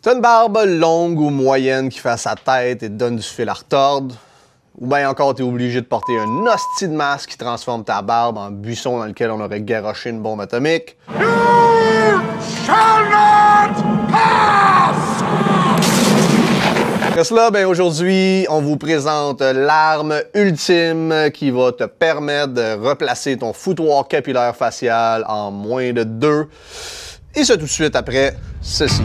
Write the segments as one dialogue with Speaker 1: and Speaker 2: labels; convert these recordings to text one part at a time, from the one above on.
Speaker 1: T'as une barbe longue ou moyenne qui fait à sa tête et te donne du fil à retordre. Ou bien encore, t'es obligé de porter un hostie de masque qui transforme ta barbe en buisson dans lequel on aurait garoché une bombe atomique.
Speaker 2: You shall not pass!
Speaker 1: Après cela, ben aujourd'hui, on vous présente l'arme ultime qui va te permettre de replacer ton foutoir capillaire facial en moins de 2. Et ça tout de suite après ceci.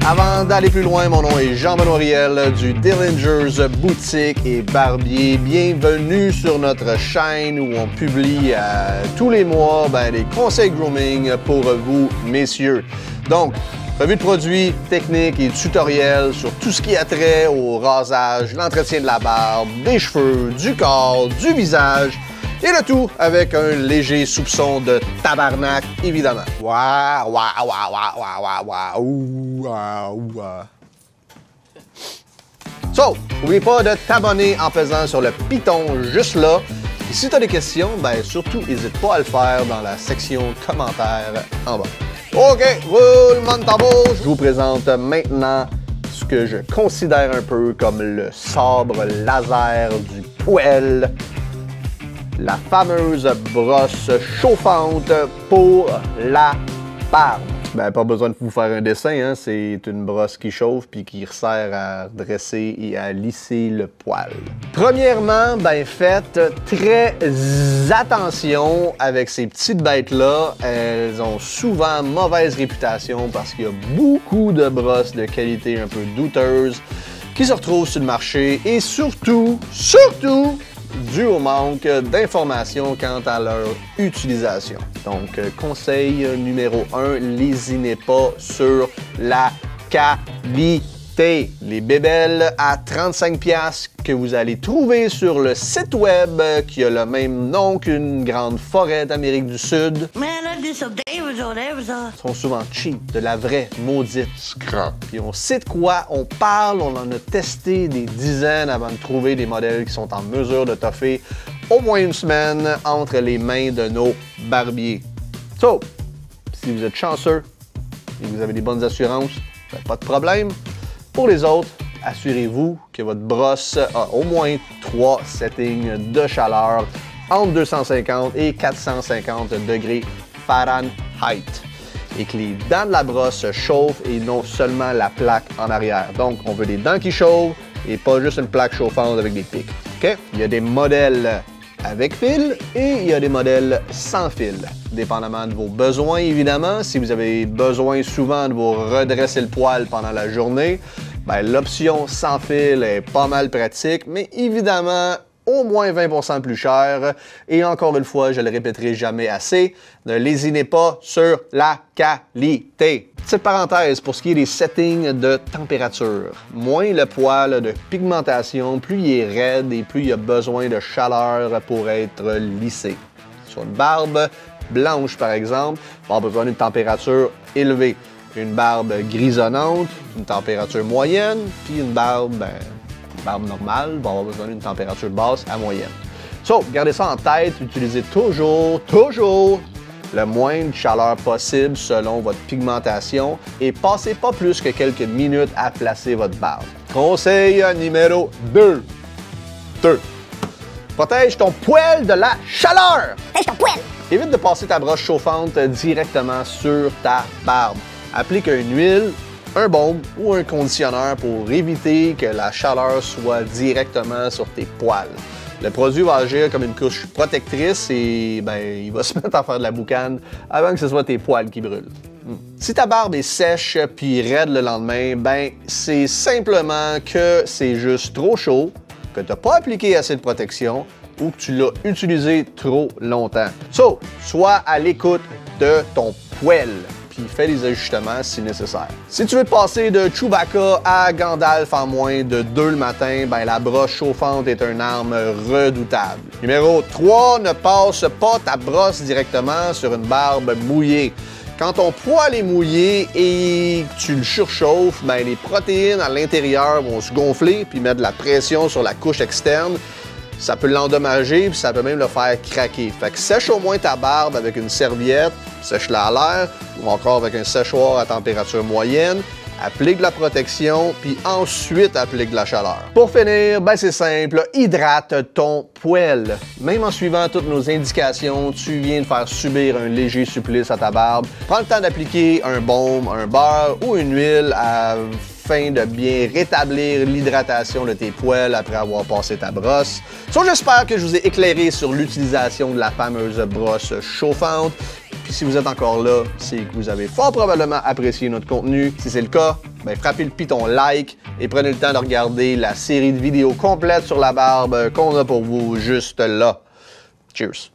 Speaker 1: Avant d'aller plus loin, mon nom est Jean-Benoît Riel du Dillinger's Boutique et Barbier. Bienvenue sur notre chaîne où on publie tous les mois des conseils grooming pour vous, messieurs. Donc, revue de produits, techniques et tutoriels sur tout ce qui a trait au rasage, l'entretien de la barbe, des cheveux, du corps, du visage. Et le tout avec un léger soupçon de tabarnak, évidemment. Waouh, waouh, waouh, waouh, waouh, waouh, waouh. So, n'oublie pas de t'abonner en pesant sur le piton juste là. Et si tu as des questions, surtout n'hésite pas à le faire dans la section commentaires en bas. OK, roulement de tambour. Je vous présente maintenant ce que je considère un peu comme le sabre laser du poêle. La fameuse brosse chauffante pour la barbe. Pas besoin de vous faire un dessin, hein? C'est une brosse qui chauffe puis qui sert à dresser et à lisser le poil. Premièrement, faites très attention avec ces petites bêtes-là. Elles ont souvent mauvaise réputation parce qu'il y a beaucoup de brosses de qualité un peu douteuses qui se retrouvent sur le marché et surtout, dû au manque d'informations quant à leur utilisation. Donc, conseil numéro 1, lésinez pas sur la qualité. Les bébelles à 35$ que vous allez trouver sur le site web qui a le même nom qu'une grande forêt d'Amérique du Sud sont souvent cheap, de la vraie maudite scrap. Puis on sait de quoi on parle, on en a testé des dizaines avant de trouver des modèles qui sont en mesure de toffer au moins une semaine entre les mains de nos barbiers. So, si vous êtes chanceux et que vous avez des bonnes assurances, pas de problème. Pour les autres, assurez-vous que votre brosse a au moins 3 settings de chaleur entre 250 et 450 degrés Fahrenheit et que les dents de la brosse chauffent et non seulement la plaque en arrière. Donc, on veut des dents qui chauffent et pas juste une plaque chauffante avec des pics. Okay? Il y a des modèles avec fil et il y a des modèles sans fil, dépendamment de vos besoins, évidemment. Si vous avez besoin souvent de vous redresser le poil pendant la journée, l'option sans fil est pas mal pratique, mais évidemment, au moins 20% plus cher. Et encore une fois, je le répéterai jamais assez, ne lésinez pas sur la qualité. Petite parenthèse pour ce qui est des settings de température. Moins le poil de pigmentation, plus il est raide et plus il a besoin de chaleur pour être lissé. Sur une barbe blanche, par exemple, on a besoin d'une température élevée. Une barbe grisonnante, une température moyenne, puis une barbe normale va avoir besoin d'une température basse à moyenne. So, gardez ça en tête, utilisez toujours le moins de chaleur possible selon votre pigmentation et passez pas plus que quelques minutes à placer votre barbe. Conseil numéro 2. Protège ton poil de la chaleur!
Speaker 3: Protège ton poil!
Speaker 1: Évite de passer ta brosse chauffante directement sur ta barbe. Applique une huile, un baume ou un conditionneur pour éviter que la chaleur soit directement sur tes poils. Le produit va agir comme une couche protectrice et il va se mettre à faire de la boucane avant que ce soit tes poils qui brûlent. Si ta barbe est sèche puis raide le lendemain, c'est simplement que c'est juste trop chaud, que tu n'as pas appliqué assez de protection ou que tu l'as utilisé trop longtemps. So, sois à l'écoute de ton poil. Puis fais des ajustements si nécessaire. Si tu veux te passer de Chewbacca à Gandalf en moins de 2 le matin, la brosse chauffante est une arme redoutable. Numéro 3, ne passe pas ta brosse directement sur une barbe mouillée. Quand ton poil est mouillé et que tu le surchauffes, les protéines à l'intérieur vont se gonfler puis mettre de la pression sur la couche externe, ça peut l'endommager, puis ça peut même le faire craquer. Fait que sèche au moins ta barbe avec une serviette, sèche-la à l'air, ou encore avec un séchoir à température moyenne. Applique de la protection, puis ensuite applique de la chaleur. Pour finir, ben c'est simple, hydrate ton poil. Même en suivant toutes nos indications, tu viens de faire subir un léger supplice à ta barbe. Prends le temps d'appliquer un baume, un beurre ou une huile afin de bien rétablir l'hydratation de tes poils après avoir passé ta brosse. J'espère que je vous ai éclairé sur l'utilisation de la fameuse brosse chauffante. Puis si vous êtes encore là, c'est que vous avez fort probablement apprécié notre contenu. Si c'est le cas, ben frappez le piton like et prenez le temps de regarder la série de vidéos complète sur la barbe qu'on a pour vous juste là. Cheers!